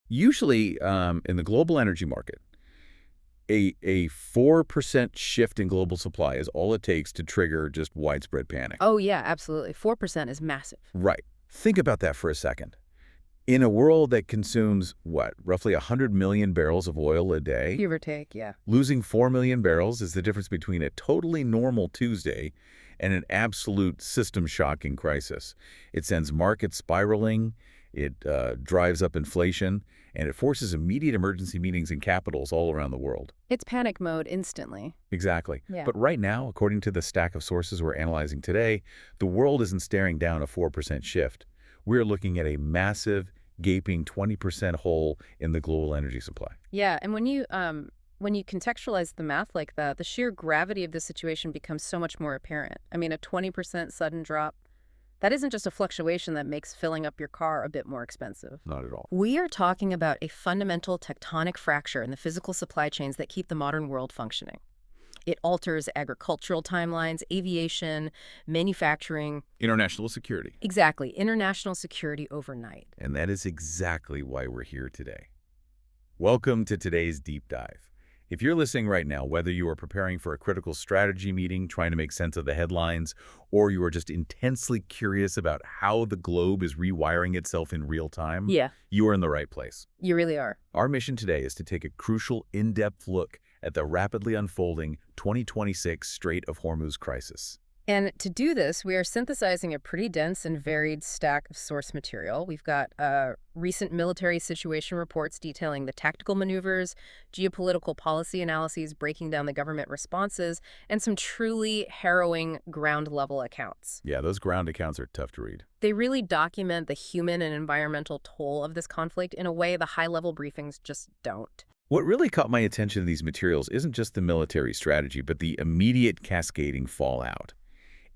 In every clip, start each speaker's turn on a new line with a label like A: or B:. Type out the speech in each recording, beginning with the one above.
A: Usually, in the global energy market, a 4% shift in global supply is all it takes to trigger just widespread panic.
B: Oh, yeah, absolutely. 4% is massive.
A: Right. Think about that for a second. In a world that consumes, what, roughly 100 million barrels of oil a day,
B: Give or take, yeah.
A: losing 4 million barrels is the difference between a totally normal Tuesday and an absolute system-shocking crisis. It sends markets spiraling, it drives up inflation, and it forces immediate emergency meetings in capitals all around the world.
B: It's panic mode instantly.
A: Exactly.
B: Yeah.
A: But right now, according to the stack of sources we're analyzing today, the world isn't staring down a 4% shift. We're looking at a massive, gaping 20% hole in the global energy supply.
B: Yeah, and when you contextualize the math like that, the sheer gravity of the situation becomes so much more apparent. I mean, a 20% sudden drop, that isn't just a fluctuation that makes filling up your car a bit more expensive.
A: Not at all.
B: We are talking about a fundamental tectonic fracture in the physical supply chains that keep the modern world functioning. It alters agricultural timelines, aviation, manufacturing.
A: International security.
B: Exactly, international security overnight.
A: And that is exactly why we're here today. Welcome to today's deep dive. If you're listening right now, whether you are preparing for a critical strategy meeting, trying to make sense of the headlines, or you are just intensely curious about how the globe is rewiring itself in real time,
B: Yeah,
A: you are in the right place.
B: you really are.
A: Our mission today is to take a crucial, in-depth look at the rapidly unfolding 2026 Strait of Hormuz crisis.
B: And to do this, we are synthesizing a pretty dense and varied stack of source material. We've got recent military situation reports detailing the tactical maneuvers, geopolitical policy analyses breaking down the government responses, and some truly harrowing ground-level accounts.
A: Yeah, those ground accounts are tough to read.
B: They really document the human and environmental toll of this conflict in a way the high-level briefings just don't.
A: What really caught my attention in these materials isn't just the military strategy, but the immediate cascading fallout.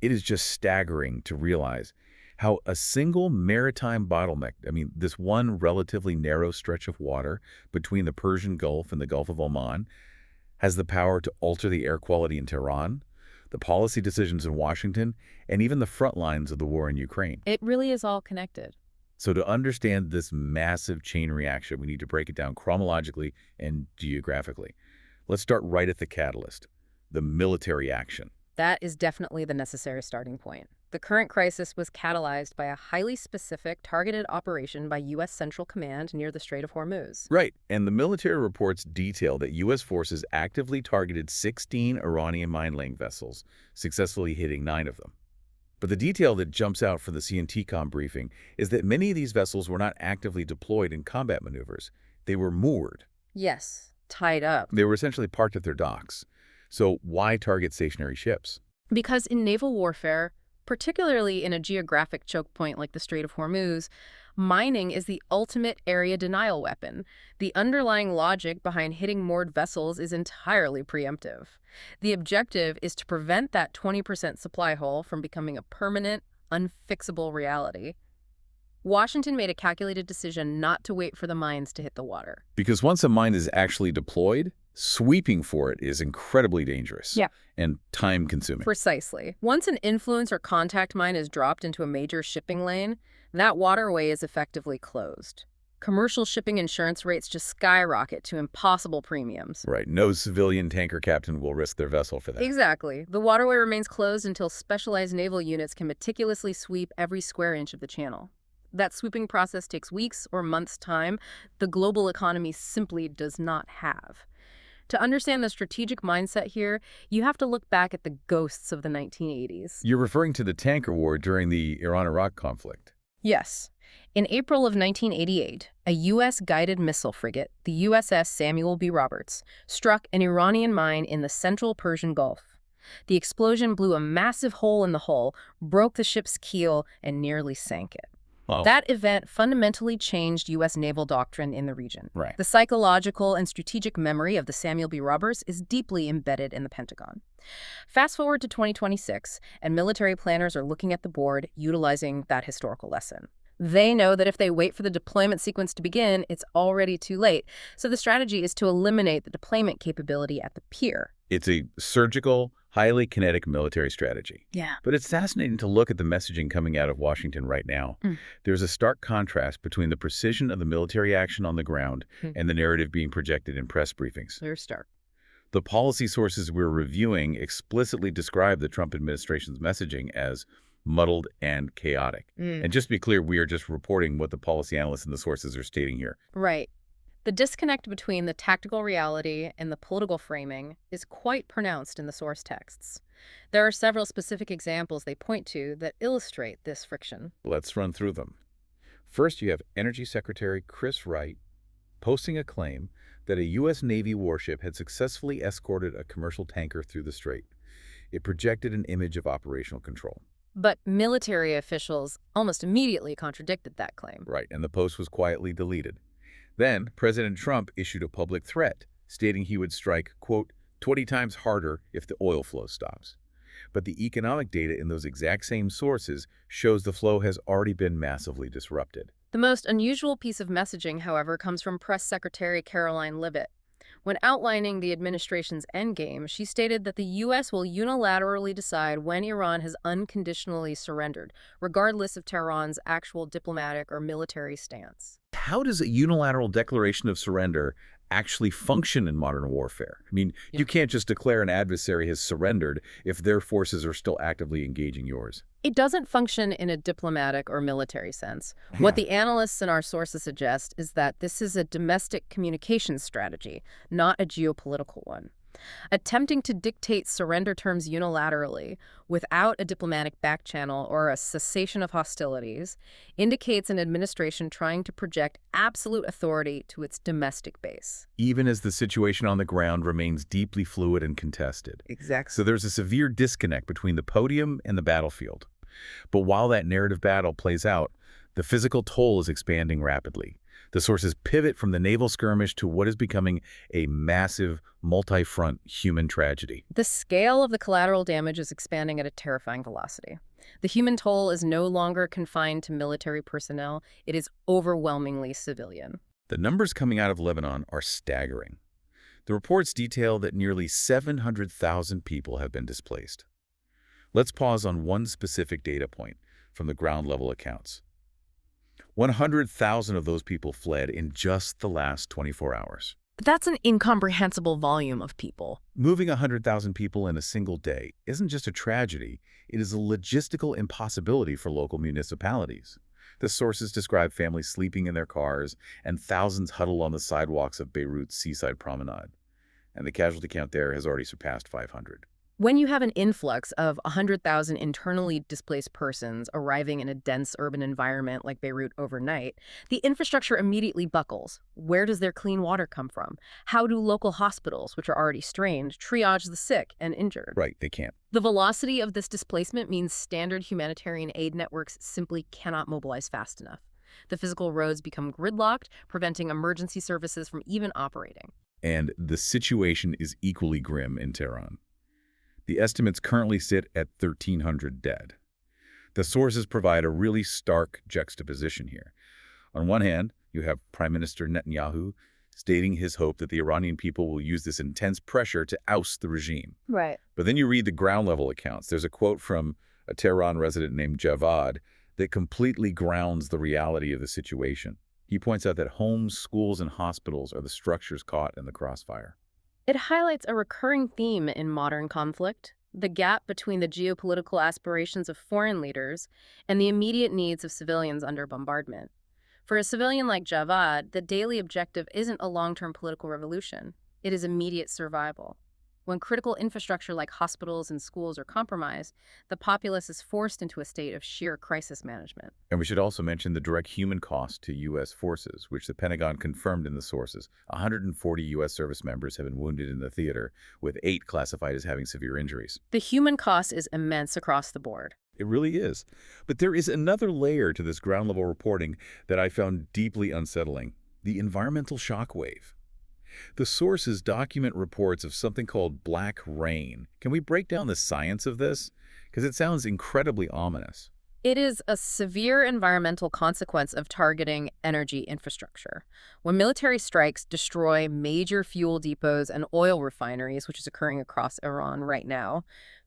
A: It is just staggering to realize how a single maritime bottleneck, this one relatively narrow stretch of water between the Persian Gulf and the Gulf of Oman, has the power to alter the air quality in Tehran, the policy decisions in Washington, and even the front lines of the war in Ukraine.
B: It really is all connected.
A: So to understand this massive chain reaction, we need to break it down chronologically and geographically. Let's start right at the catalyst, the military action.
B: That is definitely the necessary starting point. The current crisis was catalyzed by a highly specific, targeted operation by U.S. Central Command near the Strait of Hormuz.
A: Right, and the military reports detail that U.S. forces actively targeted 16 Iranian mine-laying vessels, successfully hitting 9 of them. But the detail that jumps out for the CNTCOM briefing is that many of these vessels were not actively deployed in combat maneuvers. They were moored.
B: Yes, tied up.
A: They were essentially parked at their docks. So why target stationary ships?
B: Because in naval warfare, particularly in a geographic choke point like the Strait of Hormuz, mining is the ultimate area denial weapon. The underlying logic behind hitting moored vessels is entirely preemptive. The objective is to prevent that 20% supply hole from becoming a permanent, unfixable reality. Washington made a calculated decision not to wait for the mines to hit the water.
A: Because once a mine is actually deployed, sweeping for it is incredibly dangerous.
B: Yeah.
A: And time-consuming.
B: Precisely. Once an influence or contact mine is dropped into a major shipping lane, that waterway is effectively closed. Commercial shipping insurance rates just skyrocket to impossible premiums.
A: Right. No civilian tanker captain will risk their vessel for that.
B: Exactly. The waterway remains closed until specialized naval units can meticulously sweep every square inch of the channel. That sweeping process takes weeks or months' time the global economy simply does not have. To understand the strategic mindset here, you have to look back at the ghosts of the 1980s.
A: You're referring to the tanker war during the Iran-Iraq conflict.
B: Yes. In April of 1988, a U.S. guided missile frigate, the USS Samuel B. Roberts, struck an Iranian mine in the central Persian Gulf. The explosion blew a massive hole in the hull, broke the ship's keel, and nearly sank it.
A: Oh.
B: That event fundamentally changed U.S. naval doctrine in the region.
A: Right.
B: The psychological and strategic memory of the Samuel B. Roberts is deeply embedded in the Pentagon. Fast forward to 2026, and military planners are looking at the board, utilizing that historical lesson. They know that if they wait for the deployment sequence to begin, it's already too late. So the strategy is to eliminate the deployment capability at the pier.
A: It's a surgical, Highly kinetic military strategy.
B: Yeah.
A: But it's fascinating to look at the messaging coming out of Washington right now.
B: Mm.
A: There's a stark contrast between the precision of the military action on the ground
B: Hmm.
A: and the narrative being projected in press briefings.
B: Clear start.
A: The policy sources we're reviewing explicitly describe the Trump administration's messaging as muddled and chaotic.
B: Mm.
A: And just to be clear, we are just reporting what the policy analysts and the sources are stating here.
B: Right. The disconnect between the tactical reality and the political framing is quite pronounced in the source texts. There are several specific examples they point to that illustrate this friction.
A: Let's run through them. First, you have Energy Secretary Chris Wright posting a claim that a U.S. Navy warship had successfully escorted a commercial tanker through the Strait. It projected an image of operational control.
B: But military officials almost immediately contradicted that claim.
A: Right, and the post was quietly deleted. Then, President Trump issued a public threat, stating he would strike, quote, 20 times harder if the oil flow stops. But the economic data in those exact same sources shows the flow has already been massively disrupted.
B: The most unusual piece of messaging, however, comes from Press Secretary Caroline Leavitt. When outlining the administration's endgame, she stated that the U.S. will unilaterally decide when Iran has unconditionally surrendered, regardless of Tehran's actual diplomatic or military stance.
A: How does a unilateral declaration of surrender actually function in modern warfare? I mean, you can't just declare an adversary has surrendered if their forces are still actively engaging yours.
B: It doesn't function in a diplomatic or military sense. What the analysts and our sources suggest is that this is a domestic communications strategy, not a geopolitical one. Attempting to dictate surrender terms unilaterally without a diplomatic back channel or a cessation of hostilities indicates an administration trying to project absolute authority to its domestic base.
A: Even as the situation on the ground remains deeply fluid and contested.
B: Exactly.
A: So there's a severe disconnect between the podium and the battlefield. But while that narrative battle plays out, the physical toll is expanding rapidly. The sources pivot from the naval skirmish to what is becoming a massive, multi-front human tragedy.
B: The scale of the collateral damage is expanding at a terrifying velocity. The human toll is no longer confined to military personnel. It is overwhelmingly civilian.
A: The numbers coming out of Lebanon are staggering. The reports detail that nearly 700,000 people have been displaced. Let's pause on one specific data point from the ground-level accounts. 100,000 of those people fled in just the last 24 hours.
B: That's an incomprehensible volume of people.
A: Moving 100,000 people in a single day isn't just a tragedy, it is a logistical impossibility for local municipalities. The sources describe families sleeping in their cars and thousands huddled on the sidewalks of Beirut's seaside promenade. And the casualty count there has already surpassed 500.
B: When you have an influx of 100,000 internally displaced persons arriving in a dense urban environment like Beirut overnight, the infrastructure immediately buckles. Where does their clean water come from? How do local hospitals, which are already strained, triage the sick and injured?
A: Right, they can't.
B: The velocity of this displacement means standard humanitarian aid networks simply cannot mobilize fast enough. The physical roads become gridlocked, preventing emergency services from even operating.
A: And the situation is equally grim in Tehran. The estimates currently sit at 1,300 dead. The sources provide a really stark juxtaposition here. On one hand, you have Prime Minister Netanyahu stating his hope that the Iranian people will use this intense pressure to oust the regime.
B: Right.
A: But then you read the ground-level accounts. There's a quote from a Tehran resident named Javad that completely grounds the reality of the situation. He points out that homes, schools, and hospitals are the structures caught in the crossfire.
B: It highlights a recurring theme in modern conflict, the gap between the geopolitical aspirations of foreign leaders and the immediate needs of civilians under bombardment. For a civilian like Javad, the daily objective isn't a long-term political revolution. It is immediate survival. When critical infrastructure like hospitals and schools are compromised, the populace is forced into a state of sheer crisis management.
A: And we should also mention the direct human cost to U.S. forces, which the Pentagon confirmed in the sources. 140 U.S. service members have been wounded in the theater, with 8 classified as having severe injuries.
B: The human cost is immense across the board.
A: It really is. But there is another layer to this ground-level reporting that I found deeply unsettling: the environmental shockwave. The sources document reports of something called black rain. Can we break down the science of this? Because it sounds incredibly ominous.
B: It is a severe environmental consequence of targeting energy infrastructure. When military strikes destroy major fuel depots and oil refineries, which is occurring across Iran right now,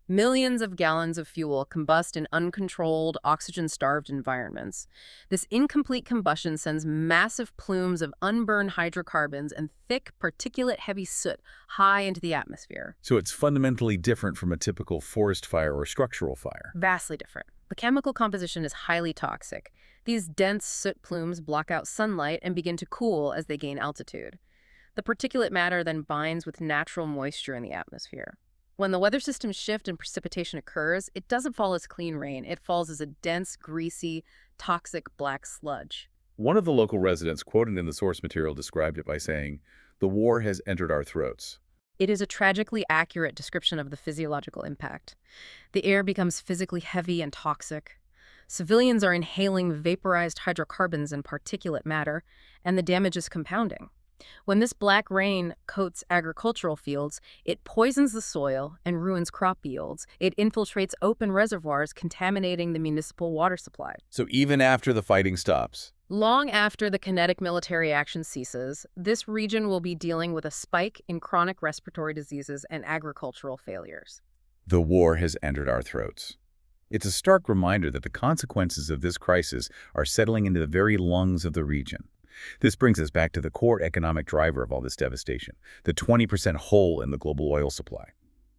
B: millions of gallons of fuel combust in uncontrolled, oxygen-starved environments. This incomplete combustion sends massive plumes of unburned hydrocarbons and thick, particulate-heavy soot high into the atmosphere.
A: So it's fundamentally different from a typical forest fire or structural fire.
B: Vastly different. The chemical composition is highly toxic. These dense soot plumes block out sunlight and begin to cool as they gain altitude. The particulate matter then binds with natural moisture in the atmosphere. When the weather systems shift and precipitation occurs, it doesn't fall as clean rain. It falls as a dense, greasy, toxic black sludge.
A: One of the local residents quoted in the source material described it by saying, "The war has entered our throats."
B: It is a tragically accurate description of the physiological impact. The air becomes physically heavy and toxic. Civilians are inhaling vaporized hydrocarbons and particulate matter, and the damage is compounding. When this black rain coats agricultural fields, it poisons the soil and ruins crop yields. It infiltrates open reservoirs, contaminating the municipal water supply.
A: So even after the fighting stops,
B: Long after the kinetic military action ceases, this region will be dealing with a spike in chronic respiratory diseases and agricultural failures.
A: the war has entered our throats. It's a stark reminder that the consequences of this crisis are settling into the very lungs of the region. This brings us back to the core economic driver of all this devastation, the 20% hole in the global oil supply.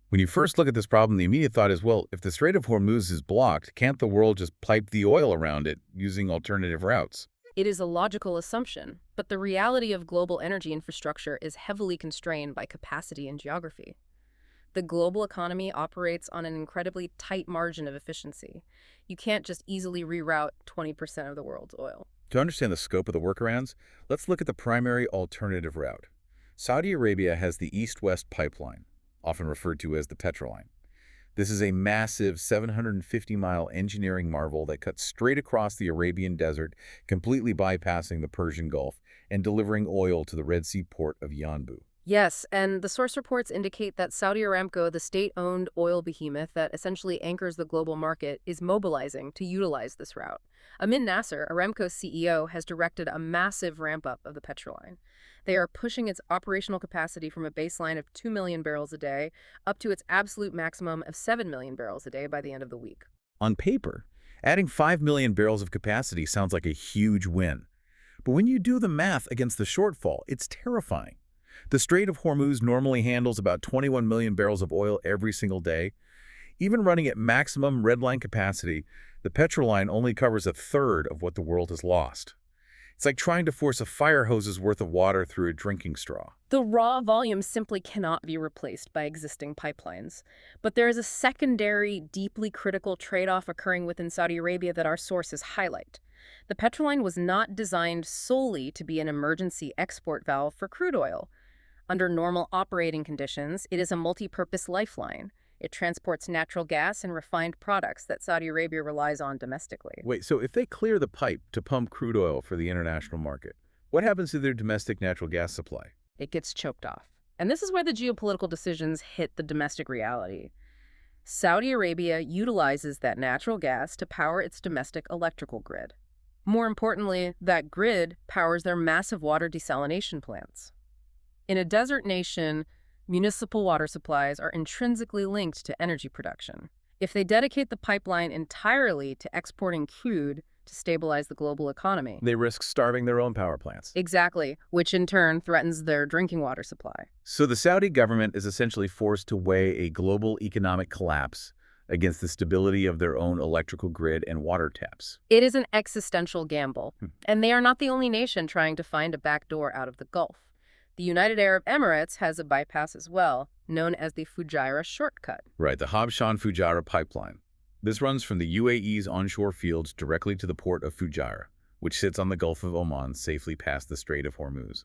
A: When you first look at this problem, the immediate thought is, well, if the Strait of Hormuz is blocked, can't the world just pipe the oil around it using alternative routes?
B: It is a logical assumption, but the reality of global energy infrastructure is heavily constrained by capacity and geography. The global economy operates on an incredibly tight margin of efficiency. You can't just easily reroute 20% of the world's oil.
A: To understand the scope of the workarounds, let's look at the primary alternative route. Saudi Arabia has the East-West pipeline, often referred to as the Petroline. This is a massive 750-mile engineering marvel that cuts straight across the Arabian desert, completely bypassing the Persian Gulf and delivering oil to the Red Sea port of Yanbu.
B: Yes, and the source reports indicate that Saudi Aramco, the state-owned oil behemoth that essentially anchors the global market, is mobilizing to utilize this route. Amin Nasser, Aramco's CEO, has directed a massive ramp-up of the Petroline. They are pushing its operational capacity from a baseline of 2 million barrels a day up to its absolute maximum of 7 million barrels a day by the end of the week.
A: On paper, adding 5 million barrels of capacity sounds like a huge win. But when you do the math against the shortfall, it's terrifying. The Strait of Hormuz normally handles about 21 million barrels of oil every single day. Even running at maximum redline capacity, the Petroline only covers a third of what the world has lost. It's like trying to force a fire hose's worth of water through a drinking straw.
B: The raw volume simply cannot be replaced by existing pipelines. But there is a secondary, deeply critical trade-off occurring within Saudi Arabia that our sources highlight. The Petroline was not designed solely to be an emergency export valve for crude oil. Under normal operating conditions, it is a multi-purpose lifeline. It transports natural gas and refined products that Saudi Arabia relies on domestically.
A: Wait, so if they clear the pipe to pump crude oil for the international market, what happens to their domestic natural gas supply?
B: It gets choked off. And this is where the geopolitical decisions hit the domestic reality. Saudi Arabia utilizes that natural gas to power its domestic electrical grid. More importantly, that grid powers their massive water desalination plants. In a desert nation, municipal water supplies are intrinsically linked to energy production. If they dedicate the pipeline entirely to exporting crude to stabilize the global economy,
A: They risk starving their own power plants.
B: exactly, which in turn threatens their drinking water supply.
A: So the Saudi government is essentially forced to weigh a global economic collapse against the stability of their own electrical grid and water taps.
B: It is an existential gamble, and they are not the only nation trying to find a backdoor out of the Gulf. The United Arab Emirates has a bypass as well, known as the Fujairah shortcut.
A: Right, the Habshan-Fujairah pipeline. This runs from the UAE's onshore fields directly to the port of Fujairah, which sits on the Gulf of Oman, safely past the Strait of Hormuz.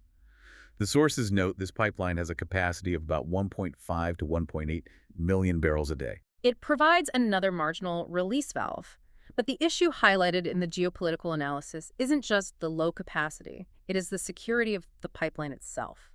A: The sources note this pipeline has a capacity of about 1.5 to 1.8 million barrels a day.
B: It provides another marginal release valve. But the issue highlighted in the geopolitical analysis isn't just the low capacity, it is the security of the pipeline itself.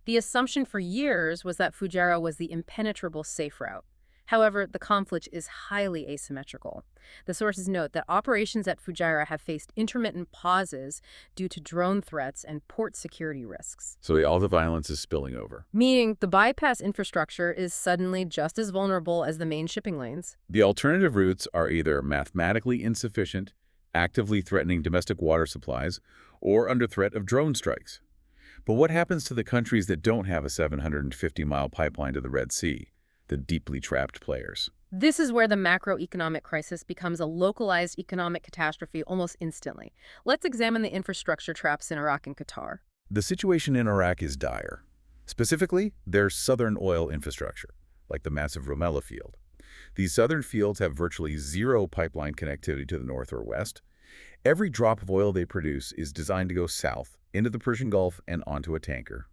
B: The assumption for years was that Fujairah was the impenetrable safe route. However, the conflict is highly asymmetrical. The sources note that operations at Fujairah have faced intermittent pauses due to drone threats and port security risks,
A: So all the violence is spilling over.
B: meaning the bypass infrastructure is suddenly just as vulnerable as the main shipping lanes.
A: The alternative routes are either mathematically insufficient, actively threatening domestic water supplies, or under threat of drone strikes. But what happens to the countries that don't have a 750-mile pipeline to the Red Sea, the deeply trapped players?
B: This is where the macroeconomic crisis becomes a localized economic catastrophe almost instantly. Let's examine the infrastructure traps in Iraq and Qatar.
A: The situation in Iraq is dire. Specifically, their southern oil infrastructure, like the massive Rumaila field. These southern fields have virtually zero pipeline connectivity to the north or west. Every drop of oil they produce is designed to go south, into the Persian Gulf and onto a tanker.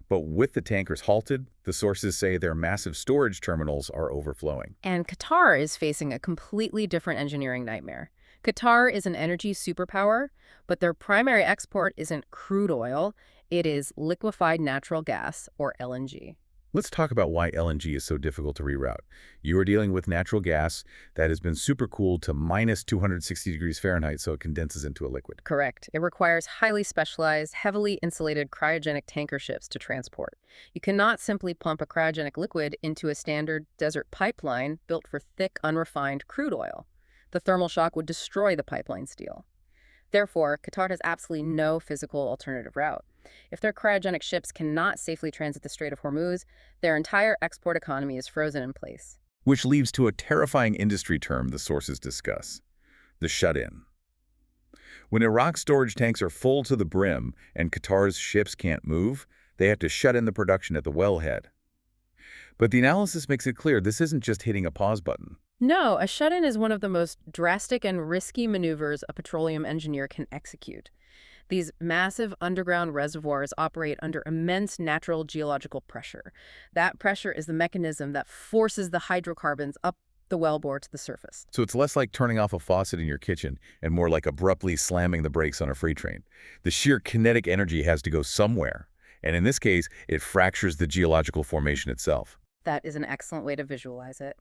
A: But with the tankers halted, the sources say their massive storage terminals are overflowing.
B: And Qatar is facing a completely different engineering nightmare. Qatar is an energy superpower, but their primary export isn't crude oil, it is liquefied natural gas, or LNG.
A: Let's talk about why LNG is so difficult to reroute. You are dealing with natural gas that has been supercooled to minus 260 degrees Fahrenheit so it condenses into a liquid.
B: Correct. It requires highly specialized, heavily insulated cryogenic tanker ships to transport. You cannot simply pump a cryogenic liquid into a standard desert pipeline built for thick, unrefined crude oil. The thermal shock would destroy the pipeline steel. Therefore, Qatar has absolutely no physical alternative route. If their cryogenic ships cannot safely transit the Strait of Hormuz, their entire export economy is frozen in place.
A: Which leads to a terrifying industry term the sources discuss: the shut-in. When Iraq's storage tanks are full to the brim and Qatar's ships can't move, they have to shut in the production at the wellhead. But the analysis makes it clear this isn't just hitting a pause button.
B: No, a shut-in is one of the most drastic and risky maneuvers a petroleum engineer can execute. These massive underground reservoirs operate under immense natural geological pressure. That pressure is the mechanism that forces the hydrocarbons up the wellbore to the surface.
A: So it's less like turning off a faucet in your kitchen and more like abruptly slamming the brakes on a freight train. The sheer kinetic energy has to go somewhere, and in this case, it fractures the geological formation itself.
B: That is an excellent way to visualize it.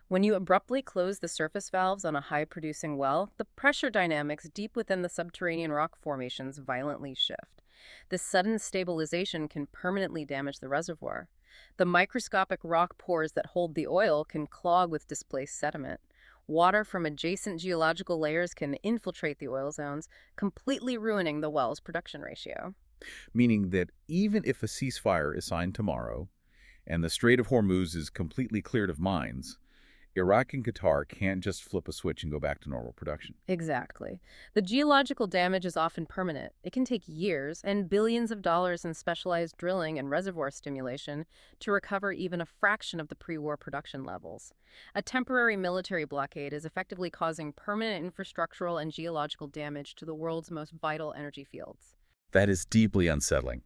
B: When you abruptly close the surface valves on a high-producing well, the pressure dynamics deep within the subterranean rock formations violently shift. This sudden stabilization can permanently damage the reservoir. The microscopic rock pores that hold the oil can clog with displaced sediment. Water from adjacent geological layers can infiltrate the oil zones, completely ruining the well's production ratio.
A: Meaning that even if a ceasefire is signed tomorrow and the Strait of Hormuz is completely cleared of mines, Iraq and Qatar can't just flip a switch and go back to normal production.
B: Exactly. The geological damage is often permanent. It can take years and billions of dollars in specialized drilling and reservoir stimulation to recover even a fraction of the pre-war production levels. A temporary military blockade is effectively causing permanent infrastructural and geological damage to the world's most vital energy fields.
A: That is deeply unsettling.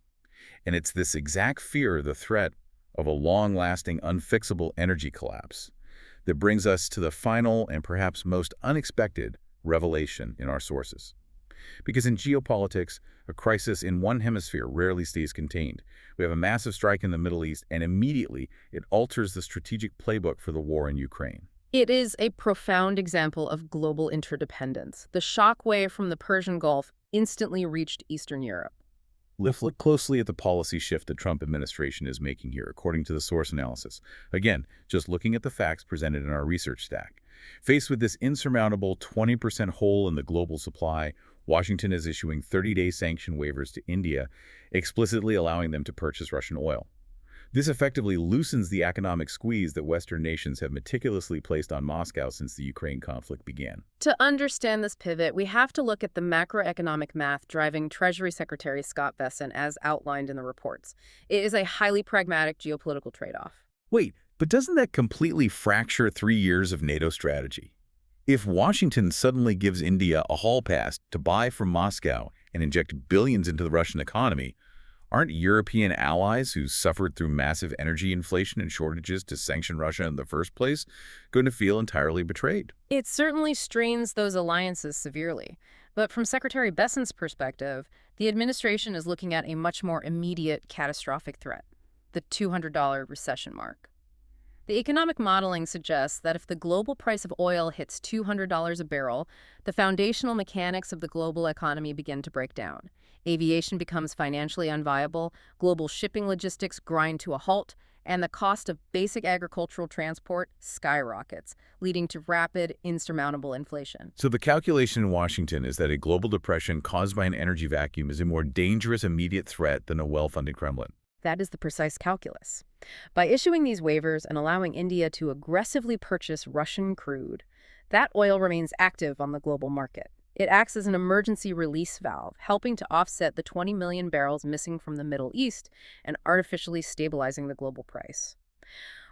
A: And it's this exact fear, the threat of a long-lasting, unfixable energy collapse, that brings us to the final and perhaps most unexpected revelation in our sources. Because in geopolitics, a crisis in one hemisphere rarely stays contained. We have a massive strike in the Middle East, and immediately it alters the strategic playbook for the war in Ukraine.
B: It is a profound example of global interdependence. The shockwave from the Persian Gulf instantly reached Eastern Europe.
A: Let's look closely at the policy shift the Trump administration is making here, according to the source analysis. Again, just looking at the facts presented in our research stack. Faced with this insurmountable 20% hole in the global supply, Washington is issuing 30-day sanction waivers to India, explicitly allowing them to purchase Russian oil. This effectively loosens the economic squeeze that Western nations have meticulously placed on Moscow since the Ukraine conflict began.
B: To understand this pivot, we have to look at the macroeconomic math driving Treasury Secretary Scott Bessent as outlined in the reports. It is a highly pragmatic geopolitical trade-off.
A: Wait, but doesn't that completely fracture 3 years of NATO strategy? If Washington suddenly gives India a hall pass to buy from Moscow and inject billions into the Russian economy, aren't European allies who suffered through massive energy inflation and shortages to sanction Russia in the first place going to feel entirely betrayed?
B: It certainly strains those alliances severely. But from Secretary Bessent's perspective, the administration is looking at a much more immediate catastrophic threat, the $200 recession mark. The economic modeling suggests that if the global price of oil hits $200 a barrel, the foundational mechanics of the global economy begin to break down. Aviation becomes financially unviable, global shipping logistics grind to a halt, and the cost of basic agricultural transport skyrockets, leading to rapid, insurmountable inflation.
A: So the calculation in Washington is that a global depression caused by an energy vacuum is a more dangerous immediate threat than a well-funded Kremlin.
B: That is the precise calculus. By issuing these waivers and allowing India to aggressively purchase Russian crude, that oil remains active on the global market. It acts as an emergency release valve, helping to offset the 20 million barrels missing from the Middle East and artificially stabilizing the global price.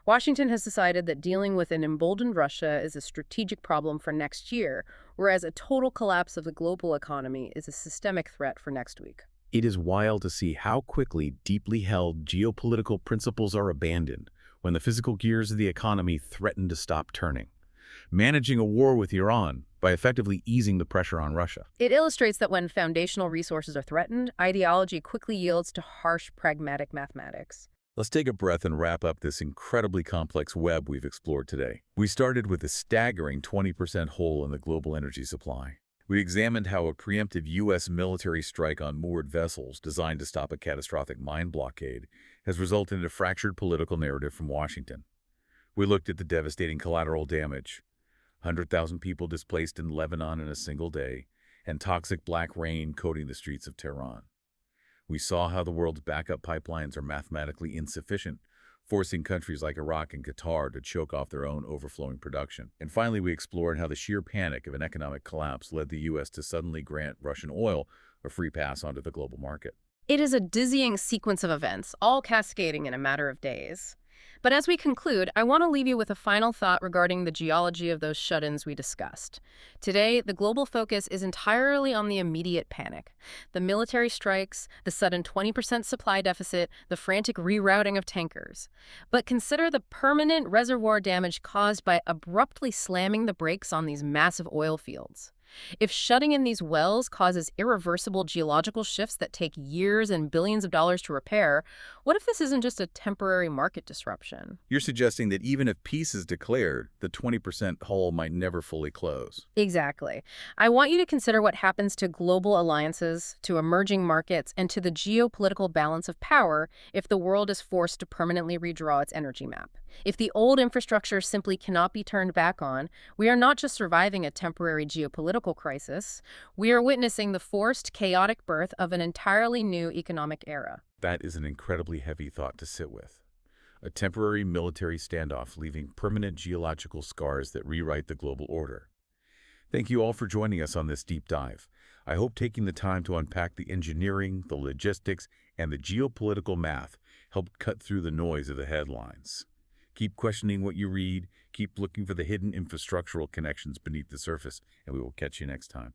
B: Washington has decided that dealing with an emboldened Russia is a strategic problem for next year, whereas a total collapse of the global economy is a systemic threat for next week.
A: It is wild to see how quickly deeply held geopolitical principles are abandoned when the physical gears of the economy threaten to stop turning. Managing a war with Iran by effectively easing the pressure on Russia.
B: It illustrates that when foundational resources are threatened, ideology quickly yields to harsh, pragmatic mathematics.
A: Let's take a breath and wrap up this incredibly complex web we've explored today. We started with a staggering 20% hole in the global energy supply. We examined how a preemptive U.S. military strike on moored vessels designed to stop a catastrophic mine blockade has resulted in a fractured political narrative from Washington. We looked at the devastating collateral damage, 100,000 people displaced in Lebanon in a single day, and toxic black rain coating the streets of Tehran. We saw how the world's backup pipelines are mathematically insufficient, forcing countries like Iraq and Qatar to choke off their own overflowing production. And finally, we explored how the sheer panic of an economic collapse led the U.S. to suddenly grant Russian oil a free pass onto the global market.
B: It is a dizzying sequence of events, all cascading in a matter of days. But as we conclude, I want to leave you with a final thought regarding the geology of those shut-ins we discussed. Today, the global focus is entirely on the immediate panic. The military strikes, the sudden 20% supply deficit, the frantic rerouting of tankers. But consider the permanent reservoir damage caused by abruptly slamming the brakes on these massive oil fields. If shutting in these wells causes irreversible geological shifts that take years and billions of dollars to repair, what if this isn't just a temporary market disruption?
A: You're suggesting that even if peace is declared, the 20% hole might never fully close.
B: Exactly. I want you to consider what happens to global alliances, to emerging markets, and to the geopolitical balance of power if the world is forced to permanently redraw its energy map. If the old infrastructure simply cannot be turned back on, we are not just surviving a temporary geopolitical crisis, we are witnessing the forced, chaotic birth of an entirely new economic era.
A: That is an incredibly heavy thought to sit with. A temporary military standoff leaving permanent geological scars that rewrite the global order. Thank you all for joining us on this deep dive. I hope taking the time to unpack the engineering, the logistics, and the geopolitical math helped cut through the noise of the headlines. Keep questioning what you read, keep looking for the hidden infrastructural connections beneath the surface, and we will catch you next time.